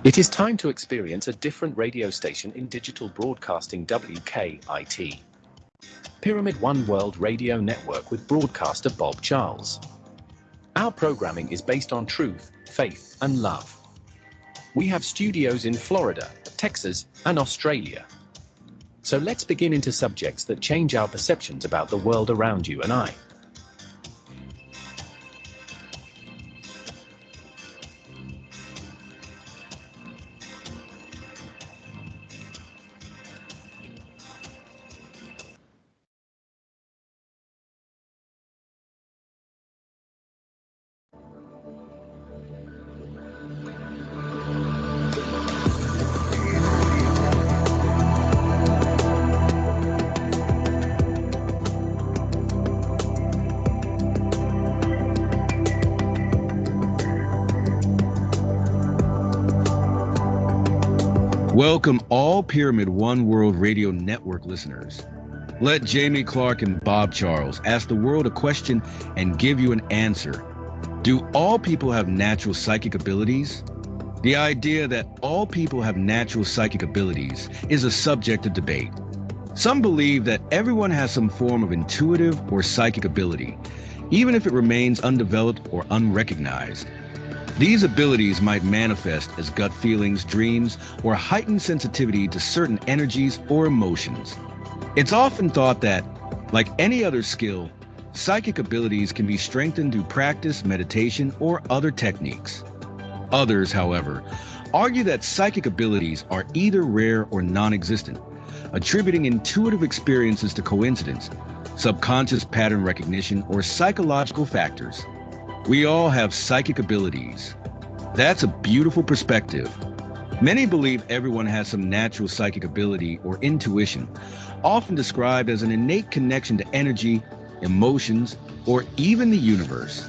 It is time to experience a different radio station in digital broadcasting WKIT. Pyramid One World Radio Network with broadcaster Bob Charles. Our programming is based on truth, faith, and love. We have studios in Florida, Texas, and Australia. So let's begin into subjects that change our perceptions about the world around you and I. Welcome all Pyramid One World Radio Network listeners. Let Jamie Clark and Bob Charles ask the world a question and give you an answer. Do all people have natural psychic abilities? The idea that all people have natural psychic abilities is a subject of debate. Some believe that everyone has some form of intuitive or psychic ability, even if it remains undeveloped or unrecognized. These abilities might manifest as gut feelings, dreams, or heightened sensitivity to certain energies or emotions. It's often thought that, like any other skill, psychic abilities can be strengthened through practice, meditation, or other techniques. Others, however, argue that psychic abilities are either rare or non-existent, attributing intuitive experiences to coincidence, subconscious pattern recognition, or psychological factors. We all have psychic abilities. That's a beautiful perspective. Many believe everyone has some natural psychic ability or intuition, often described as an innate connection to energy, emotions, or even the universe.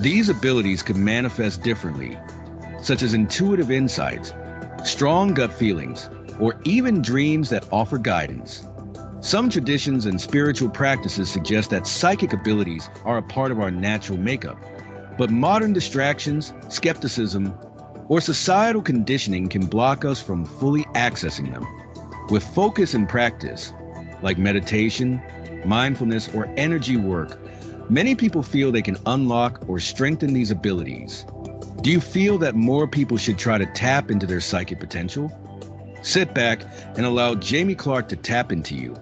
These abilities can manifest differently, such as intuitive insights, strong gut feelings, or even dreams that offer guidance. Some traditions and spiritual practices suggest that psychic abilities are a part of our natural makeup. But modern distractions, skepticism, or societal conditioning can block us from fully accessing them. With focus and practice, like meditation, mindfulness, or energy work, many people feel they can unlock or strengthen these abilities. Do you feel that more people should try to tap into their psychic potential? Sit back and allow Jamie Clark to tap into you.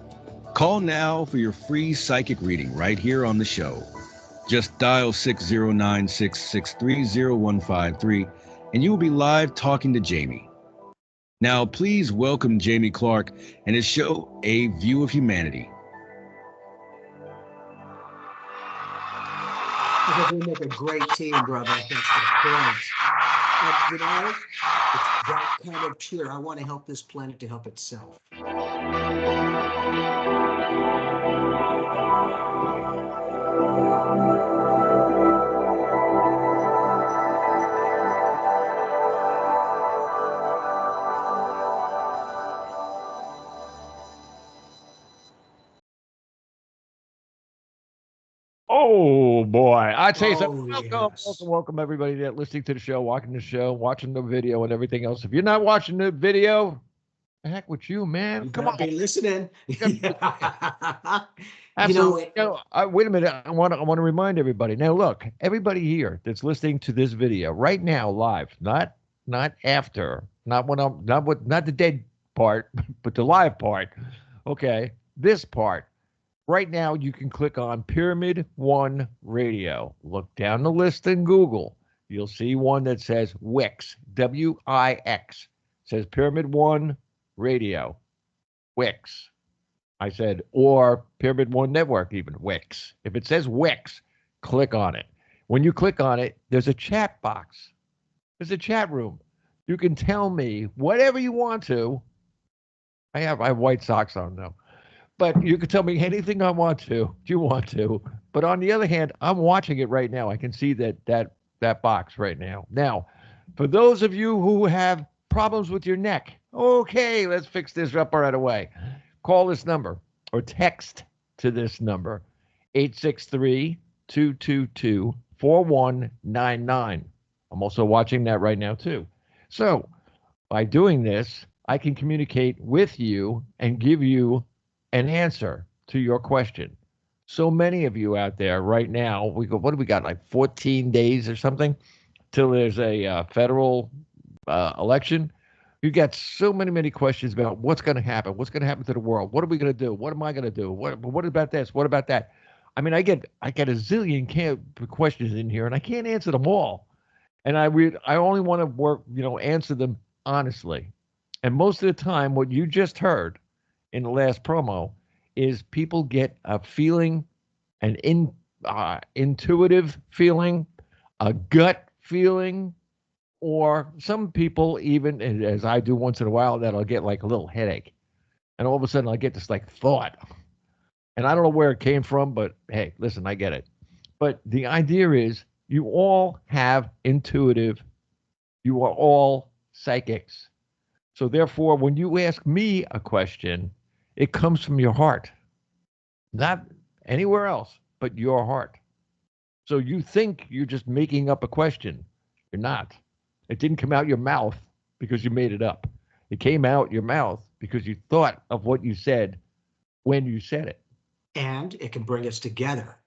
Call now for your free psychic reading right here on the show. Just dial 609-663-0153 and you will be live talking to Jamie. Now, please welcome Jamie Clark and his show, A View of Humanity. Because we make a great team, brother. That's the point. And, it's that kind of cheer. I want to help this planet to help itself. Oh boy! I tell you something. Yes. Welcome, everybody that listening to the show, watching the video, and everything else. If you're not watching the video, the heck with you, man. You Come better on, be listening. absolutely. Wait a minute. I want to remind everybody. Now, look, everybody here that's listening to this video right now, live, not after, not the dead part, but the live part. Okay, this part. Right now, you can click on Pyramid One Radio. Look down the list in Google. You'll see one that says Wix, W-I-X. It says Pyramid One Radio, Wix. I said, or Pyramid One Network, even Wix. If it says Wix, click on it. When you click on it, there's a chat box. There's a chat room. You can tell me whatever you want to. I have white socks on though. But you can tell me anything I want to, if you want to. But on the other hand, I'm watching it right now. I can see that box right now. Now, for those of you who have problems with your neck, okay, let's fix this up right away. Call this number or text to this number, 863-222-4199. I'm also watching that right now, too. So By doing this, I can communicate with you and give you an answer to your question. So many of you out there right now, we go, what do we got, like 14 days or something till there's a federal election? You got so many questions about what's going to happen, what's going to happen to the world, what are we going to do, what am I going to do, what about this, what about that? I mean, I get a zillion questions in here, and I can't answer them all. And I only want to answer them honestly. And most of the time, what you just heard in the last promo is people get a feeling, an intuitive feeling, a gut feeling, or some people even, as I do once in a while, that I'll get like a little headache, and all of a sudden I'll get this like thought, and I don't know where it came from, but hey, listen, I get it. But the idea is, you all have intuitive, you are all psychics. So therefore, when you ask me a question, it comes from your heart, not anywhere else but your heart. So you think you're just making up a question. You're not. It didn't come out your mouth because you made it up. It came out your mouth because you thought of what you said when you said it. And it can bring us together.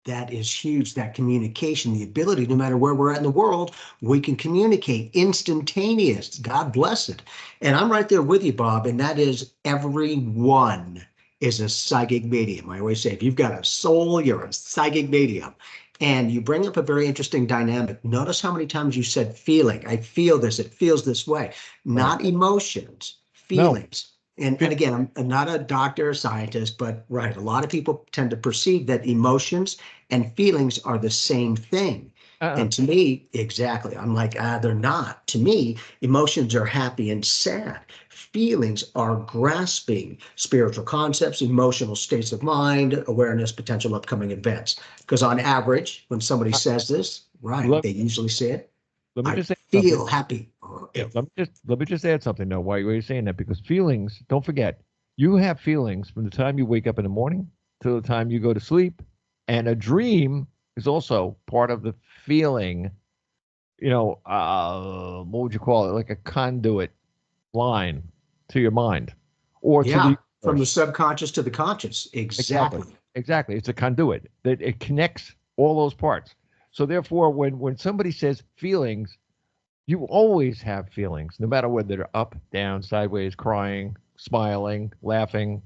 That is huge, that communication, the ability, no matter where we're at in the world, we can communicate instantaneous. God bless it. And I'm right there with you, Bob, and that is everyone is a psychic medium. I always say, if you've got a soul, you're a psychic medium. And you bring up a very interesting dynamic. Notice how many times you said feeling. I feel this, it feels this way. Not emotions, feelings. And again, I'm not a doctor or scientist, but right, a lot of people tend to perceive that emotions and feelings are the same thing. And to me, exactly, I'm like, they're not. To me, emotions are happy and sad. Feelings are grasping spiritual concepts, emotional states of mind, awareness, potential upcoming events. Because on average, when somebody says this, right, they usually say it. Let me just say feel something. happy. Yeah, let me just add something though while you're saying that, because feelings, don't forget, you have feelings from the time you wake up in the morning till the time you go to sleep. And a dream is also part of the feeling, what would you call it? Like a conduit line to your mind or to the from the subconscious to the conscious. Exactly. Exactly. It's a conduit that it connects all those parts. So therefore, when somebody says feelings, you always have feelings, no matter whether they're up, down, sideways, crying, smiling, laughing.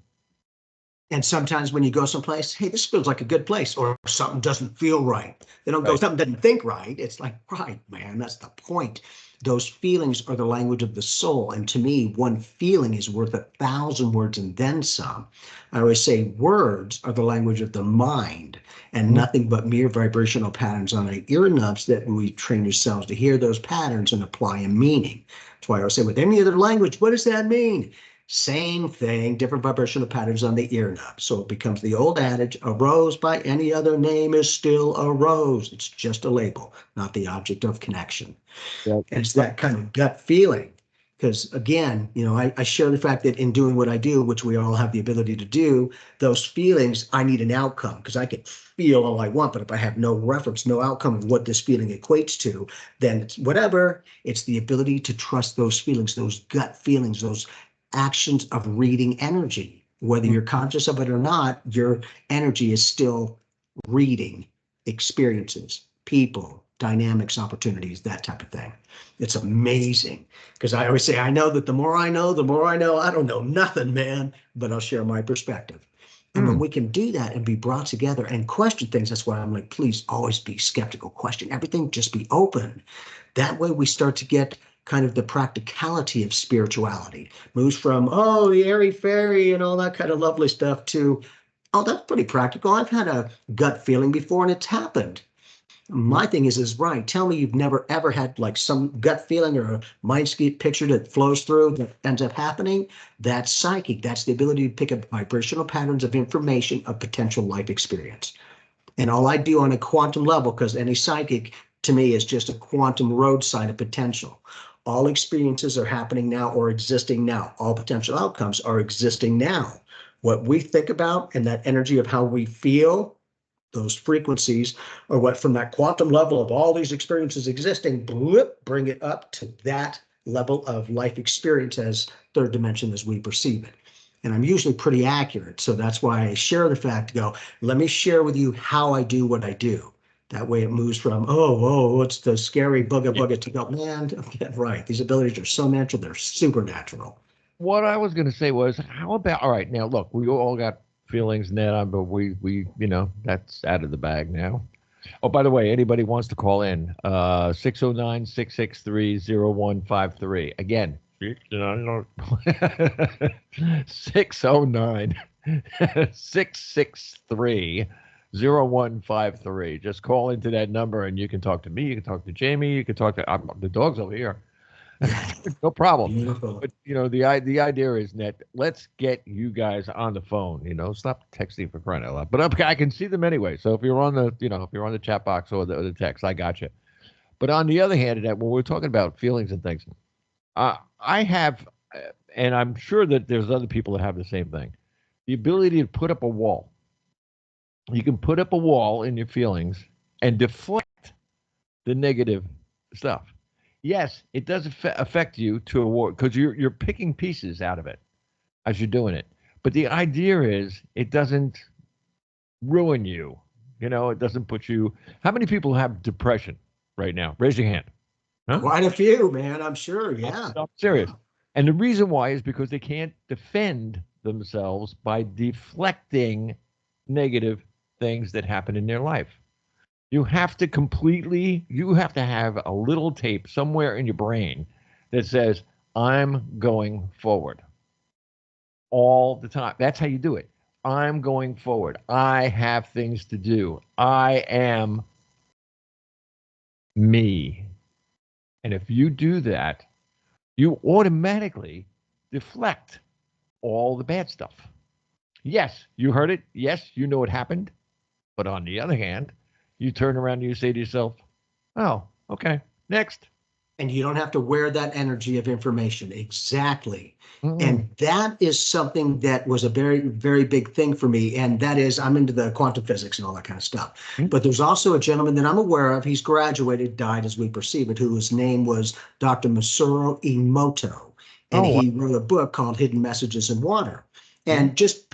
And sometimes when you go someplace, hey, this feels like a good place, or something doesn't feel right. They don't go, something doesn't think right. It's like, right, man, that's the point. Those feelings are the language of the soul. And to me, one feeling is worth 1,000 words and then some. I always say words are the language of the mind, and nothing but mere vibrational patterns on the ear knobs that we train yourselves to hear those patterns and apply a meaning. That's why I always say, with any other language, what does that mean? Same thing, different vibrational patterns on the ear knob. So it becomes the old adage, a rose by any other name is still a rose. It's just a label, not the object of connection. And it's that kind of gut feeling. Because again, I share the fact that in doing what I do, which we all have the ability to do, those feelings, I need an outcome, because I can feel all I want, but if I have no reference, no outcome of what this feeling equates to, then it's whatever. It's the ability to trust those feelings, those gut feelings, those actions of reading energy. Whether you're conscious of it or not, your energy is still reading experiences, people, dynamics, opportunities, that type of thing. It's amazing, because I always say, I know that the more I know, the more I know. I don't know nothing, man, but I'll share my perspective. And when we can do that and be brought together and question things, that's why I'm like, please always be skeptical, question everything, just be open. That way we start to get kind of the practicality of spirituality. Moves from, oh, the airy fairy and all that kind of lovely stuff to, oh, that's pretty practical. I've had a gut feeling before and it's happened. My thing is right, tell me you've never ever had like some gut feeling or a mindscape picture that flows through that ends up happening. That's psychic. That's the ability to pick up vibrational patterns of information of potential life experience. And all I do on a quantum level, because any psychic to me is just a quantum road sign of potential. All experiences are happening now or existing now. All potential outcomes are existing now. What we think about and that energy of how we feel, those frequencies are what, from that quantum level of all these experiences existing, bring it up to that level of life experience as third dimension as we perceive it. And I'm usually pretty accurate. So that's why I share the fact to go, let me share with you how I do what I do. That way it moves from, oh, what's the scary bugger to go, man, okay, right. These abilities are so natural, they're supernatural. What I was going to say was, how about, all right, now look, we all got feelings now, but we, that's out of the bag now. Oh, by the way, anybody wants to call in, 609-663-0153. Again, 609-663-0153. Just call into that number and you can talk to me, you can talk to Jamie, you can talk to the dog's over here. No problem. Beautiful. But the idea is that let's get you guys on the phone. Stop texting for crying out loud. But I can see them anyway. So if you're on the if you're on the chat box or the text, I got you. But on the other hand, that when we're talking about feelings and things, I have, and I'm sure that there's other people that have the same thing, the ability to put up a wall. You can put up a wall in your feelings and deflect the negative stuff. Yes, it does affect you to a war because you're picking pieces out of it as you're doing it. But the idea is it doesn't ruin you. It doesn't put you. How many people have depression right now? Raise your hand. Huh? Quite a few, man. I'm sure. Yeah. I'm serious. And the reason why is because they can't defend themselves by deflecting negative things that happen in their life. You have to have a little tape somewhere in your brain that says, I'm going forward all the time. That's how you do it. I'm going forward. I have things to do. I am me. And if you do that, you automatically deflect all the bad stuff. Yes, you heard it. Yes, you know it happened. But on the other hand, you turn around and you say to yourself, oh, okay, next. And you don't have to wear that energy of information. Exactly. And that is something that was a very, very big thing for me. And that is, I'm into the quantum physics and all that kind of stuff. But there's also a gentleman that I'm aware of. He's graduated, died as we perceive it, whose name was Dr. Masaru Emoto. And he wrote a book called Hidden Messages in Water. And just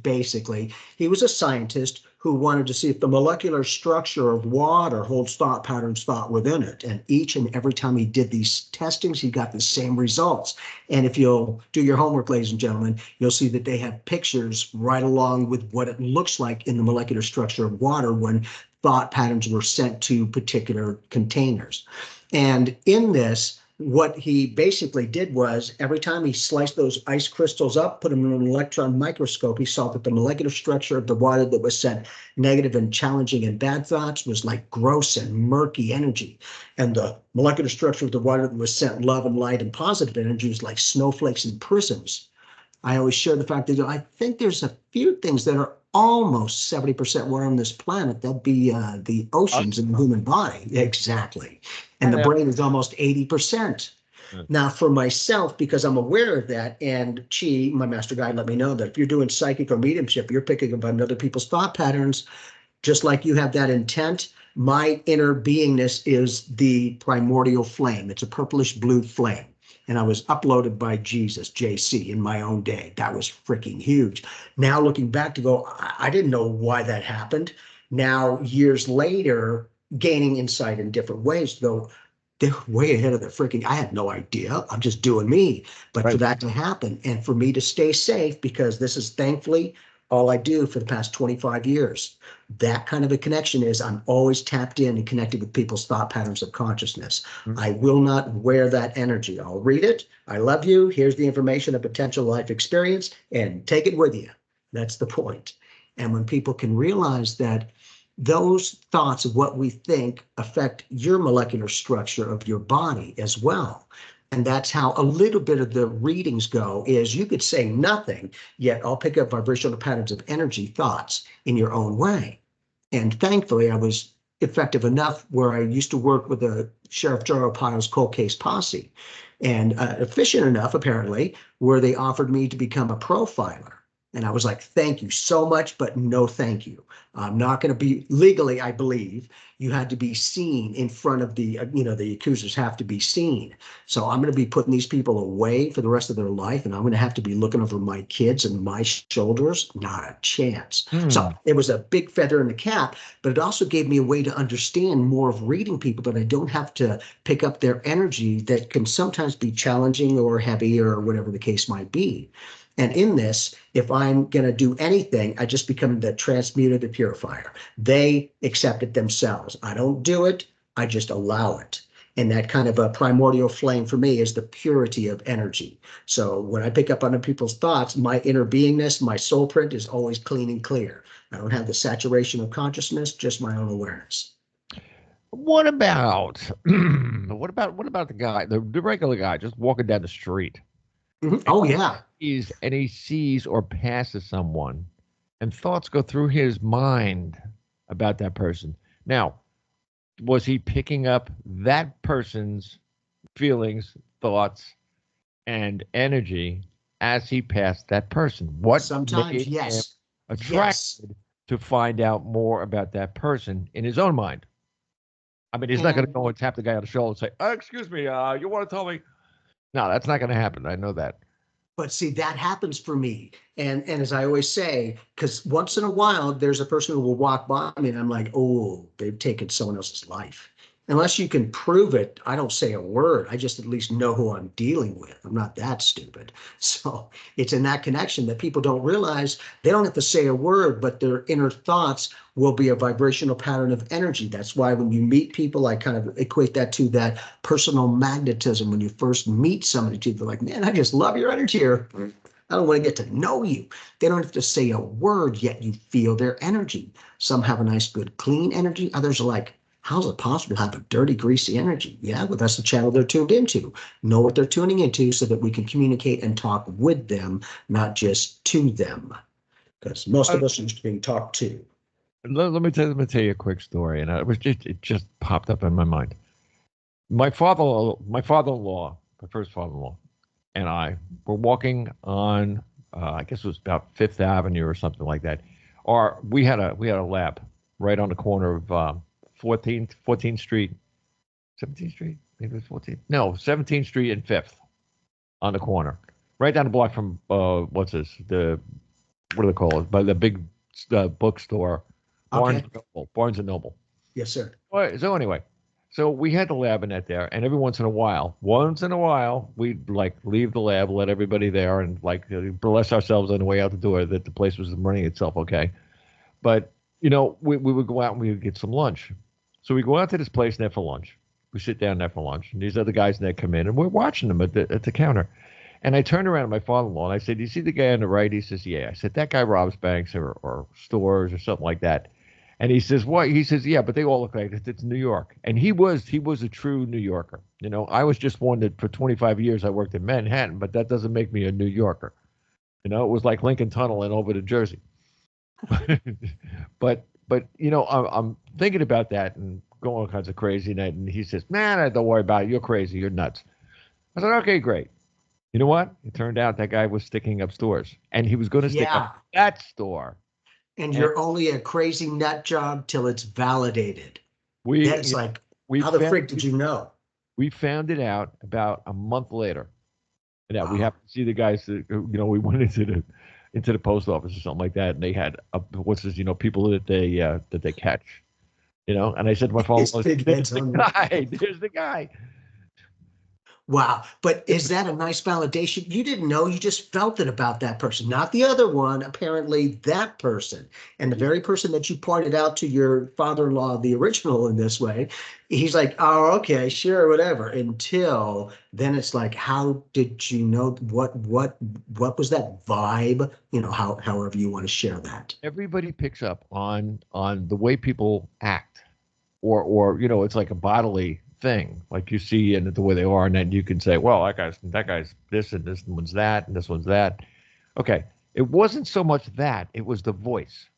basically, he was a scientist who wanted to see if the molecular structure of water holds thought patterns thought within it. And each and every time he did these testings, he got the same results. And if you'll do your homework, ladies and gentlemen, you'll see that they have pictures right along with what it looks like in the molecular structure of water when thought patterns were sent to particular containers. And in this, what he basically did was every time he sliced those ice crystals up, put them in an electron microscope, he saw that the molecular structure of the water that was sent negative and challenging and bad thoughts was like gross and murky energy. And the molecular structure of the water that was sent love and light and positive energy was like snowflakes and prisms. I always share the fact that I think there's a few things that are almost 70% water on this planet. That'd be the oceans and the human body. Exactly. And the brain is almost 80%. Now, for myself, because I'm aware of that, and Chi, my master guide, let me know that if you're doing psychic or mediumship, you're picking up on other people's thought patterns, just like you have that intent. My inner beingness is the primordial flame. It's a purplish blue flame. And I was uploaded by Jesus, JC, in my own day. That was freaking huge. Now looking back to go, I didn't know why that happened. Now, years later, gaining insight in different ways, though, they're way ahead of their freaking, I had no idea. I'm just doing me. But for that to happen and for me to stay safe, because this is thankfully all I do for the past 25 years. That kind of a connection is I'm always tapped in and connected with people's thought patterns of consciousness. I will not wear that energy. I'll read it. I love you. Here's the information of potential life experience and take it with you. That's the point. And when people can realize that those thoughts of what we think affect your molecular structure of your body as well. And that's how a little bit of the readings go, is you could say nothing, yet I'll pick up vibrational patterns of energy thoughts in your own way. And thankfully, I was effective enough where I used to work with the Sheriff Joe Arpaio's cold case posse, and efficient enough, apparently, where they offered me to become a profiler. And I was like, thank you so much, but no thank you. I'm not going to be legally, I believe, you had to be seen in front of the, the accusers have to be seen. So I'm going to be putting these people away for the rest of their life. And I'm going to have to be looking over my kids and my shoulders. Not a chance. So it was a big feather in the cap, but it also gave me a way to understand more of reading people that I don't have to pick up their energy that can sometimes be challenging or heavy or whatever the case might be. And in this, if I'm going to do anything, I just become the transmuter, the purifier. They accept it themselves. I don't do it. I just allow it. And that kind of a primordial flame for me is the purity of energy. So when I pick up on other people's thoughts, my inner beingness, my soul print is always clean and clear. I don't have the saturation of consciousness, just my own awareness. What about what about the guy, the regular guy just walking down the street? Oh, yeah. And he sees or passes someone, and thoughts go through his mind about that person. Now, was he picking up that person's feelings, thoughts, and energy as he passed that person? What Sometimes, made him yes. attracted to find out more about that person in his own mind? I mean, he's not going to go and tap the guy on the shoulder and say, excuse me, you want to tell me? No, that's not going to happen. I know that. But see, that happens for me. And as I always say, because once in a while, there's a person who will walk by me and I'm like, oh, they've taken someone else's life. Unless you can prove it, I don't say a word. I just at least know who I'm dealing with. I'm not that stupid. So it's in that connection that people don't realize they don't have to say a word, but their inner thoughts will be a vibrational pattern of energy. That's why when you meet people, I kind of equate that to that personal magnetism. When you first meet somebody, they're like, man, I just love your energy here. I don't want to get to know you. They don't have to say a word, yet you feel their energy. Some have a nice, good, clean energy. Others are like, how's it possible to have a dirty, greasy energy? Yeah, well, that's the channel they're tuned into. Know what they're tuning into so that we can communicate and talk with them, not just to them. Because most of us are used to being talked to. Let me tell you a quick story, and it just popped up in my mind. My father-in-law, my first father-in-law, and I were walking on, I guess it was about Fifth Avenue or something like that. Or we had a lab right on the corner of 14th Street, 17th Street, maybe it was 14th. No, 17th Street and 5th on the corner, right down the block from what's this? What do they call it? By the big bookstore, Barnes and Noble. Yes, sir. So anyway, so we had the lab in that there, and every once in a while, we'd like leave the lab, let everybody there, and like bless ourselves on the way out the door that the place was running itself okay. But we would go out and we would get some lunch. So we go out to this place there for lunch. We sit down there for lunch, and these other guys that come in, and we're watching them at the counter. And I turned around to my father-in-law and I said, "Do you see the guy on the right?" He says, "Yeah." I said, "That guy robs banks or stores or something like that." And he says, "What?" He says, "Yeah, but they all look like it's New York." And he was a true New Yorker. I was just one that for 25 years I worked in Manhattan, but that doesn't make me a New Yorker. It was like Lincoln Tunnel and over to Jersey. but I'm thinking about that and going all kinds of crazy. And he says, "Man, don't worry about it. You're crazy. You're nuts." I said, "Okay, great." You know what? It turned out that guy was sticking up stores, and he was going to stick up that store. And you're only a crazy nut job till it's validated. That's like, how the frick did you know? We found it out about a month later. That we happened to see the guys that, we went into the post office or something like that, and they had people that they catch, And I said to my father, "There's the guy." Wow. But is that a nice validation? You didn't know, you just felt it about that person, not the other one, apparently that person. And the very person that you pointed out to your father-in-law, the original in this way, he's like, "Oh, okay, sure, whatever." Until then it's like, how did you know what was that vibe? However you want to share that. Everybody picks up on the way people act or it's like a bodily thing, like you see and the way they are, and then you can say, well, that guy's this and this one's that and this one's that. Okay, it wasn't so much that, it was the voice.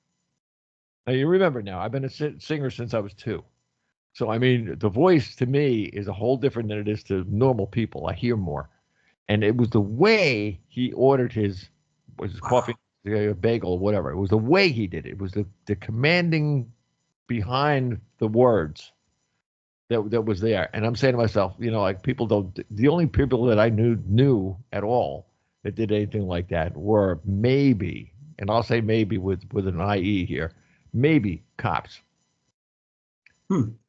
Now you remember, now I've been a singer since I was 2, so I mean the voice to me is a whole different than it is to normal people. I hear more, and it was the way he ordered his coffee, a bagel, whatever. It was the way he did it. It was the commanding behind the words that was there. And I'm saying to myself, like people don't. The only people that I knew at all that did anything like that were maybe, and I'll say maybe with an IE here, maybe cops.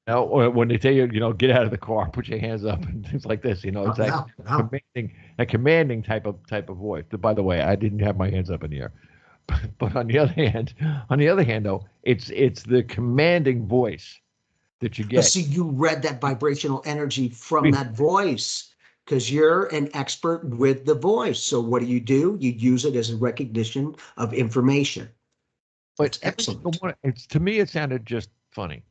Now, when they tell you, get out of the car, put your hands up, and things like this, it's like commanding type of voice. By the way, I didn't have my hands up in the air, but on the other hand, though, it's the commanding voice that you get. See, you read that vibrational energy from that voice because you're an expert with the voice. So what do? You use it as a recognition of information. But excellent. To me, it sounded just funny.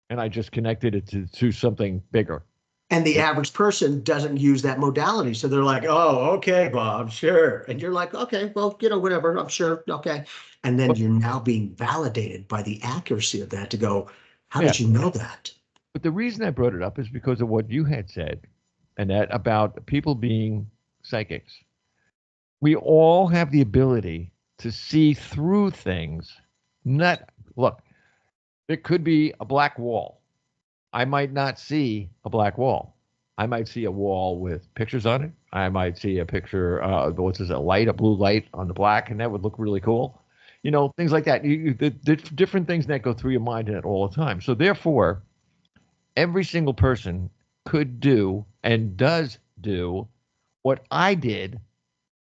And I just connected it to something bigger. And the average person doesn't use that modality. So they're like, oh, okay, Bob, sure. And you're like, okay, well, whatever, I'm sure. Okay. And then you're now being validated by the accuracy of that to go, how did you know that? But the reason I brought it up is because of what you had said, and that about people being psychics. We all have the ability to see through things. Look, there could be a black wall. I might not see a black wall. I might see a wall with pictures on it. I might see a picture, a blue light on the black, and that would look really cool. Things like that. The different things that go through your mind at all the time. So therefore, every single person could do and does do what I did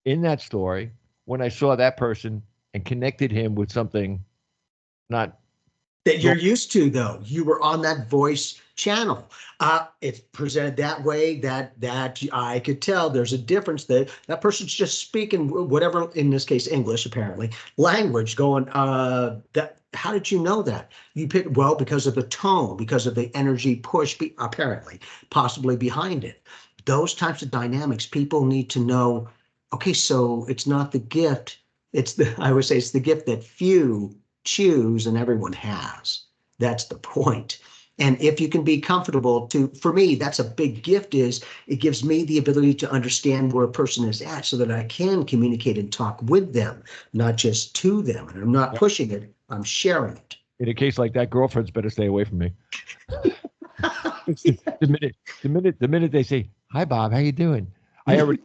in that story when I saw that person and connected him with something not that you're used to, though. You were on that voice channel. It's presented that way that I could tell there's a difference. That person's just speaking whatever, in this case, English, apparently, language going, how did you know that? You picked, well, because of the tone, because of the energy push, apparently, possibly behind it. Those types of dynamics, people need to know, okay, so it's not the gift. I would say it's the gift that few choose and everyone has. That's the point. And if you can be comfortable for me, that's a big gift, is it gives me the ability to understand where a person is at so that I can communicate and talk with them, not just to them. And I'm not pushing it, I'm sharing it. In a case like that, girlfriends better stay away from me. The minute they say, "Hi, Bob, how you doing?" I already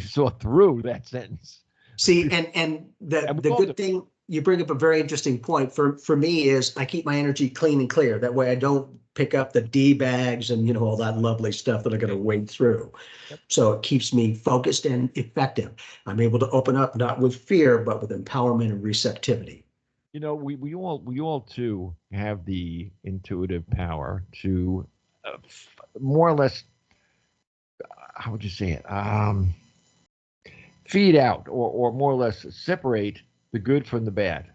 saw through that sentence. See, and the good thing, you bring up a very interesting point for me, is I keep my energy clean and clear. That way I don't pick up the D bags and all that lovely stuff that I got to wade through. Yep. So it keeps me focused and effective. I'm able to open up not with fear, but with empowerment and receptivity. We all too have the intuitive power to more or less, how would you say it? Feed out or more or less separate the good from the bad.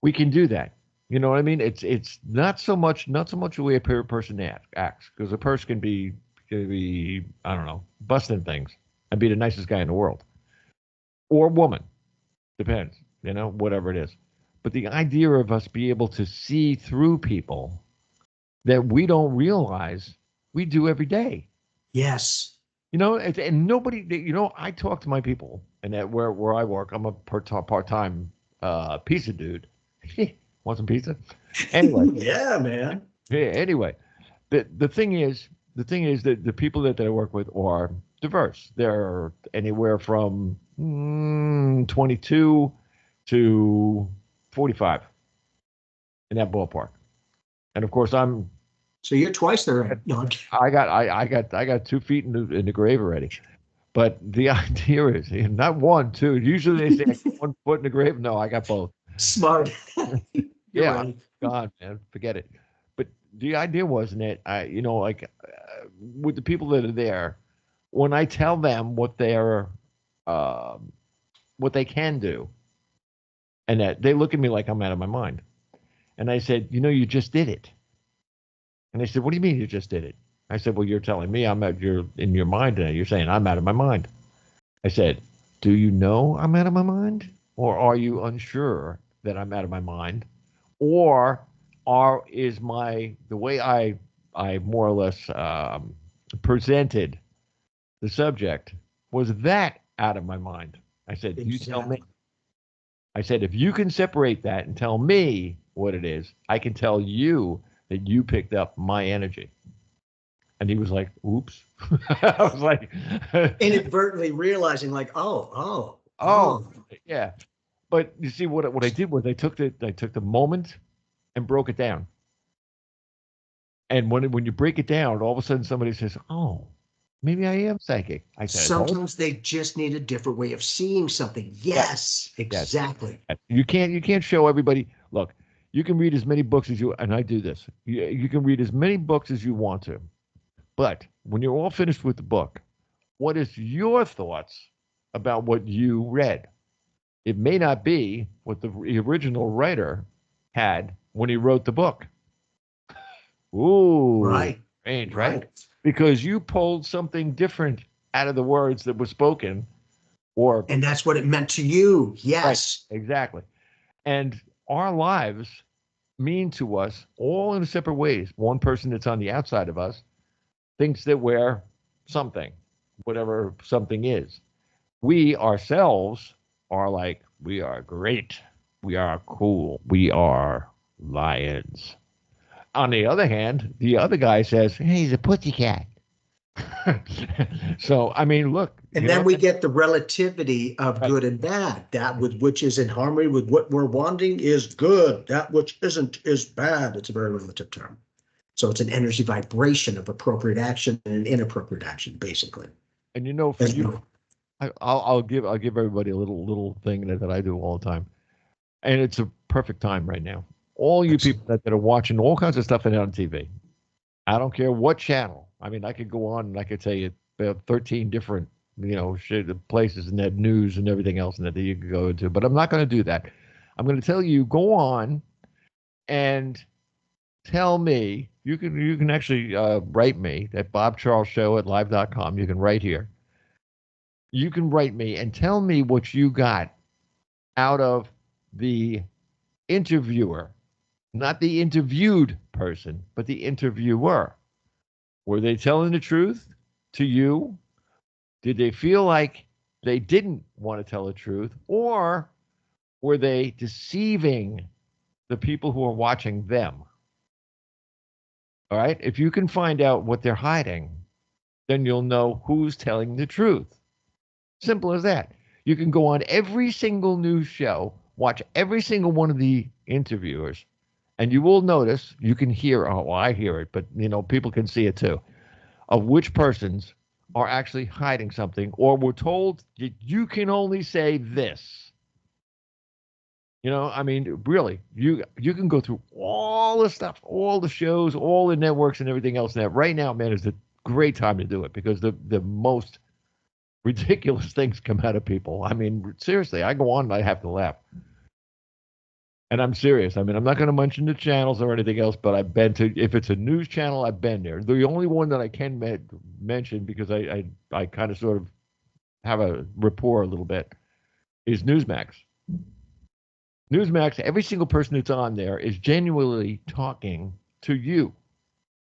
We can do that. You know what I mean? It's not so much the way a person acts, because a person can be I don't know, busting things and be the nicest guy in the world, or woman, depends, whatever it is. But the idea of us be able to see through people that we don't realize we do every day. Yes. And nobody, I talk to my people, and that where I work, I'm a part-time pizza dude. Want some pizza? Anyway. Yeah, man. Yeah, anyway, the thing is that the people that I work with are diverse. They're anywhere from 22 to 45 in that ballpark. And of course, so you're twice there. No, I got 2 feet in the grave already. But the idea is not 1, 2. Usually they say 1 foot in the grave. No, I got both. Smart. Yeah, right. God, man, forget it. But the idea was that with the people that are there, when I tell them what they can do, and that they look at me like I'm out of my mind, and I said, you just did it. And they said, "What do you mean you just did it?" I said, "Well, you're telling me you're in your mind today. You're saying I'm out of my mind." I said, "Do you know I'm out of my mind? Or are you unsure that I'm out of my mind? Or is the way I more or less presented the subject, was that out of my mind?" I said, you tell me. Exactly. I said, if you can separate that and tell me what it is, I can tell you that you picked up my energy. And he was like, oops. I was like, Inadvertently realizing like, oh, oh, yeah. But you see, what I did was I took the moment and broke it down. And when you break it down, all of a sudden somebody says, oh, maybe I am psychic. I said, I told you. sometimes they just need a different way of seeing something. Yes, Yes, yes. exactly. You can't show everybody. Look, you can read as many books as you, and I do this. You can read as many books as you want to, but when you're all finished with the book, what is your thoughts about what you read? It may not be what the original writer had when he wrote the book. Ooh, Right, strange, right? right. Because you pulled something different out of the words that were spoken, or And that's what it meant to you. right, Yes. exactly. And our lives mean to us all in separate ways. One person that's on the outside of us thinks that we're something, whatever something is. We ourselves are like, we are great. We are cool. We are lions. On the other hand, the other guy says, hey, he's a pussycat. So, I mean, look, And you then know, we get the relativity of right, good and bad. That with which is in harmony with what we're wanting is good. That which isn't is bad. It's a very relative term. So it's an energy vibration of appropriate action and inappropriate action, basically. and you know, for As you, I'll give everybody a little thing that I do all the time, and it's a perfect time right now. All you people that are watching all kinds of stuff on TV. I don't care what channel. I mean, I could go on and I could tell you about 13 different, places and that news and everything else and that you could go into, but I'm not going to do that. I'm going to tell you, go on and tell me. You can actually write me at bobcharlesshow@live.com. You can write here. You can write me and tell me what you got out of the interviewer, not the interviewed person, but the interviewer. Were they telling the truth to you? Did they feel like they didn't want to tell the truth? Or were they deceiving the people who are watching them? All right. If you can find out what they're hiding, then you'll know who's telling the truth. Simple as that. You can go on every single news show, watch every single one of the interviewers, and you will notice, you can hear, oh, I hear it, but people can see it too, of which persons are actually hiding something, or were told that you can only say this. I mean, really, you can go through all the stuff, all the shows, all the networks, and everything else. That right now, man, is a great time to do it because the most ridiculous things come out of people. I mean, seriously, I go on and I have to laugh. And I'm serious. I mean, I'm not going to mention the channels or anything else, but I've been to, if it's a news channel, I've been there. The only one that I can mention, because I kind of sort of have a rapport a little bit, is Newsmax. Newsmax, every single person that's on there is genuinely talking to you.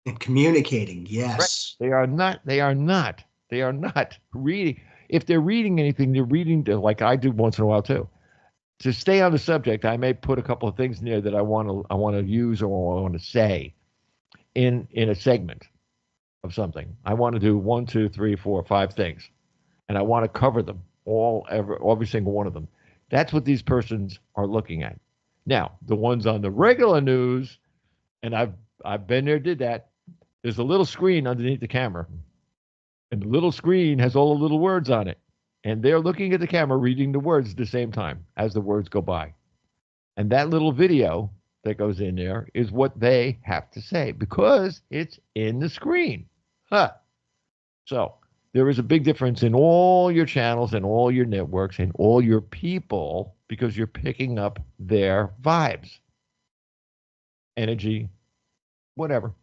and communicating. Right. Yes. They are not reading. If they're reading anything, they're reading like I do once in a while too. To stay on the subject, I may put a couple of things in there that I want to use or I want to say in a segment of something. I want to do 1, 2, 3, 4, 5 things, and I want to cover them every single one of them. That's what these persons are looking at. Now, the ones on the regular news, and I've been there, did that. There's a little screen underneath the camera, and the little screen has all the little words on it. And they're looking at the camera, reading the words at the same time as the words go by. And that little video that goes in there is what they have to say because it's in the screen. Huh. So there is a big difference in all your channels and all your networks and all your people because you're picking up their vibes, energy, whatever.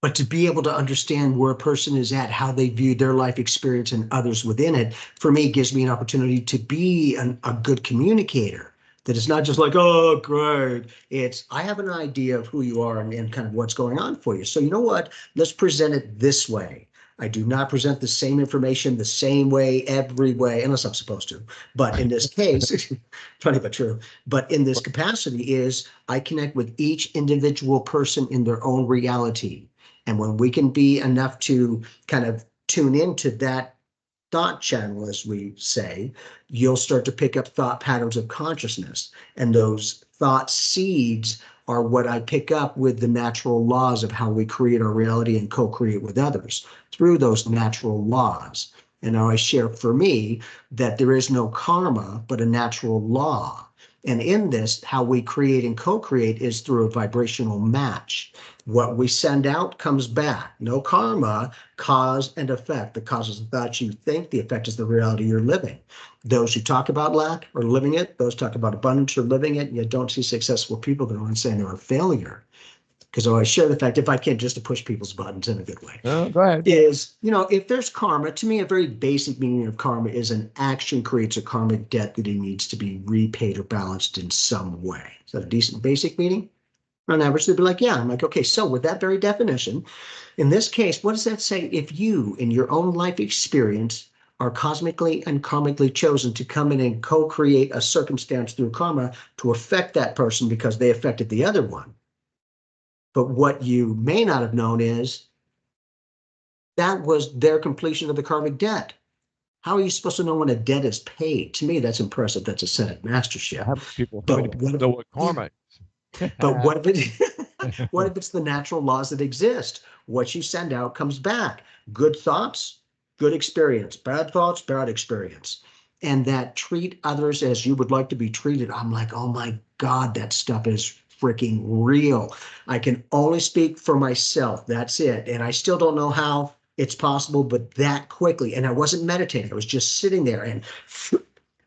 But to be able to understand where a person is at, how they view their life experience and others within it, for me, gives me an opportunity to be a good communicator. That it's not just like, oh, great. It's, I have an idea of who you are and kind of what's going on for you. So you know what? Let's present it this way. I do not present the same information the same way every way, unless I'm supposed to. But in this case, funny but true. But in this capacity is I connect with each individual person in their own reality. And when we can be enough to kind of tune into that thought channel, as we say, you'll start to pick up thought patterns of consciousness. And those thought seeds are what I pick up with the natural laws of how we create our reality and co-create with others through those natural laws. And I share for me that there is no karma, but a natural law. And in this, how we create and co-create is through a vibrational match. What we send out comes back. No karma, cause and effect. The cause is the thoughts you think, the effect is the reality you're living. Those who talk about lack are living it. Those talk about abundance are living it. And you don't see successful people that are saying they're a failure. Because I always share the fact, if I can, just to push people's buttons in a good way. Oh, go ahead. Is, if there's karma, to me, a very basic meaning of karma is an action creates a karmic debt that it needs to be repaid or balanced in some way. Is that a decent basic meaning? On average, they'd be like, yeah. I'm like, okay, so with that very definition, in this case, what does that say? If you, in your own life experience, are cosmically and karmically chosen to come in and co-create a circumstance through karma to affect that person because they affected the other one. But what you may not have known is that was their completion of the karmic debt. How are you supposed to know when a debt is paid? To me, that's impressive. That's a Senate mastership. How many people know what karma is? But what if it's the natural laws that exist? What you send out comes back. Good thoughts, good experience. Bad thoughts, bad experience. And that treat others as you would like to be treated. I'm like, oh my God, that stuff is freaking real. I can only speak for myself. That's it. And I still don't know how it's possible, but that quickly. And I wasn't meditating. I was just sitting there and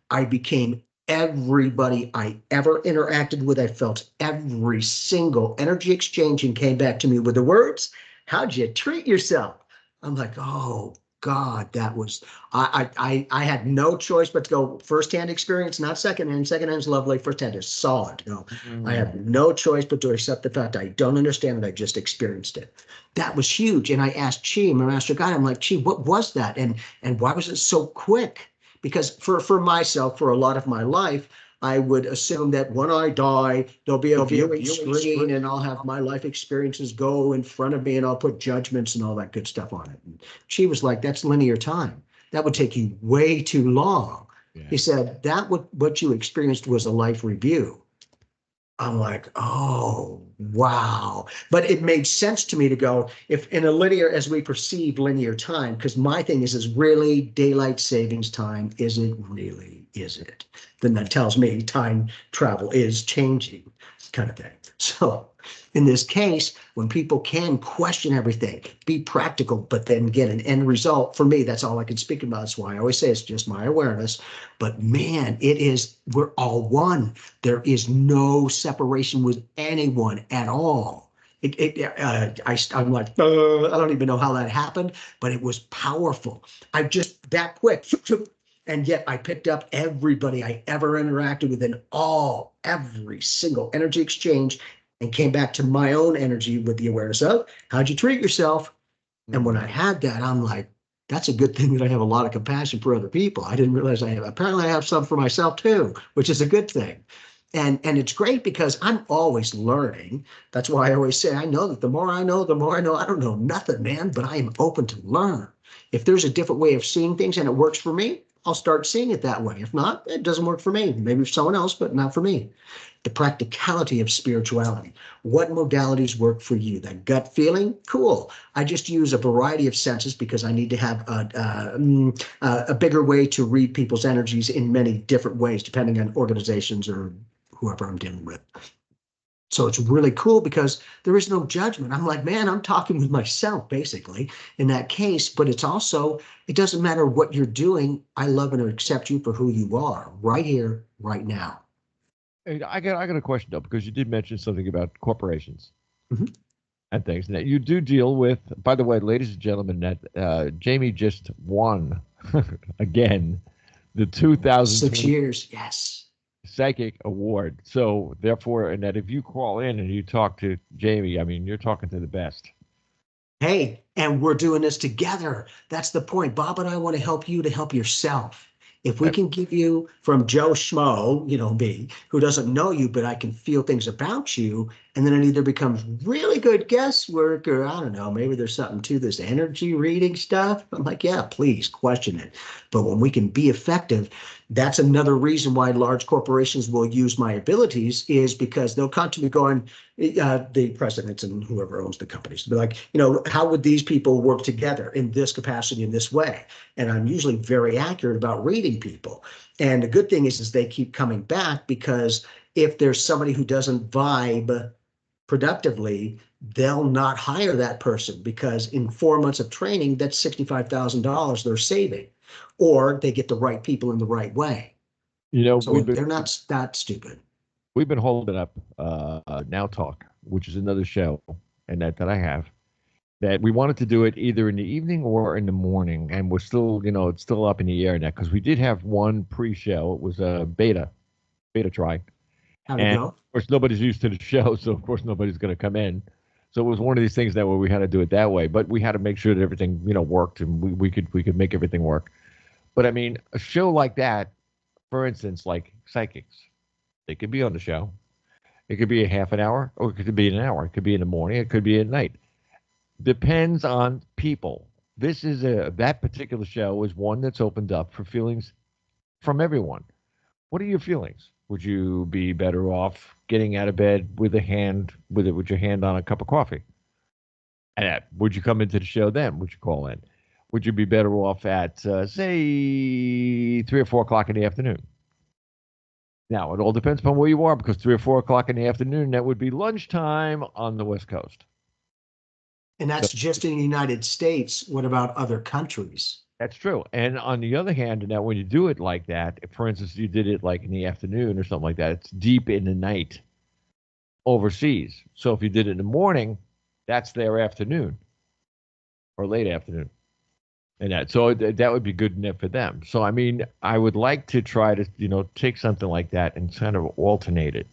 I became everybody I ever interacted with. I felt every single energy exchange and came back to me with the words, how'd you treat yourself? I'm like, oh God, that was, I had no choice but to go firsthand experience, not secondhand. Secondhand is lovely, firsthand is solid. I have no choice but to accept the fact I don't understand it. I just experienced it. That was huge. And I asked Chi, my master guide, I'm like, Chi, what was that? And why was it so quick? Because for myself, for a lot of my life, I would assume that when I die, there'll be a viewing screen and I'll have my life experiences go in front of me and I'll put judgments and all that good stuff on it. And she was like, that's linear time. That would take you way too long. Yeah. He said, what you experienced was a life review. I'm like, oh, wow. But it made sense to me to go, if in a linear, as we perceive linear time, because my thing is really daylight savings time, is it really, is it? Then that tells me time travel is changing, kind of thing. So in this case, when people can question everything, be practical, but then get an end result, for me, that's all I can speak about. That's why I always say it's just my awareness. But man, we're all one. There is no separation with anyone at all. I'm like, I don't even know how that happened, but it was powerful. I just that quick. And yet I picked up everybody I ever interacted with in every single energy exchange and came back to my own energy with the awareness of how'd you treat yourself? And when I had that, I'm like, that's a good thing that I have a lot of compassion for other people. I didn't realize apparently I have some for myself too, which is a good thing. And it's great because I'm always learning. That's why I always say, I know that the more I know, the more I know. I don't know nothing, man, but I am open to learn. If there's a different way of seeing things and it works for me, I'll start seeing it that way. If not, it doesn't work for me. Maybe for someone else, but not for me. The practicality of spirituality. What modalities work for you? That gut feeling? Cool. I just use a variety of senses because I need to have a bigger way to read people's energies in many different ways, depending on organizations or whoever I'm dealing with. So it's really cool because there is no judgment. I'm like, man, I'm talking with myself basically in that case, but it's also, it doesn't matter what you're doing. I love and accept you for who you are right here, right now. Hey, I got a question though, because you did mention something about corporations and things. Now you do deal with, by the way, ladies and gentlemen, that Jamie just won again the 2000 6 years. Yes. Psychic Award. So therefore, and that if you call in and you talk to Jamie, I mean, you're talking to the best. Hey, and we're doing this together. That's the point. Bob and I want to help you to help yourself. If we can give you from Joe Schmo, me, who doesn't know you, but I can feel things about you, and then it either becomes really good guesswork or I don't know, maybe there's something to this energy reading stuff. I'm like, yeah, please question it. But when we can be effective, that's another reason why large corporations will use my abilities is because they'll come to me going, the presidents and whoever owns the companies, be like, how would these people work together in this capacity, in this way? And I'm usually very accurate about reading people. And the good thing is they keep coming back because if there's somebody who doesn't vibe productively, they'll not hire that person because in 4 months of training, that's $65,000 they're saving, or they get the right people in the right way. So they're not that stupid. We've been holding up Now Talk, which is another show, and that I have. That we wanted to do it either in the evening or in the morning, and we're still, it's still up in the air now because we did have one pre-show. It was a beta try, How'd it go? Of course nobody's used to the show, so of course nobody's going to come in. So it was one of these things that where we had to do it that way, but we had to make sure that everything worked and we could make everything work. But I mean, a show like that, for instance, like psychics, they could be on the show. It could be a half an hour, or it could be an hour. It could be in the morning. It could be at night. Depends on people. That particular show is one that's opened up for feelings from everyone. What are your feelings? Would you be better off getting out of bed with your hand on a cup of coffee? And would you come into the show then? Would you call in? Would you be better off at say 3 or 4 o'clock in the afternoon? Now it all depends upon where you are because 3 or 4 o'clock in the afternoon that would be lunchtime on the West Coast. And that's just in the United States. What about other countries? That's true. And on the other hand, now when you do it like that, if, for instance, you did it like in the afternoon or something like that, it's deep in the night overseas. So if you did it in the morning, that's their afternoon or late afternoon. And that would be good enough for them. So, I mean, I would like to try to, take something like that and kind of alternate it,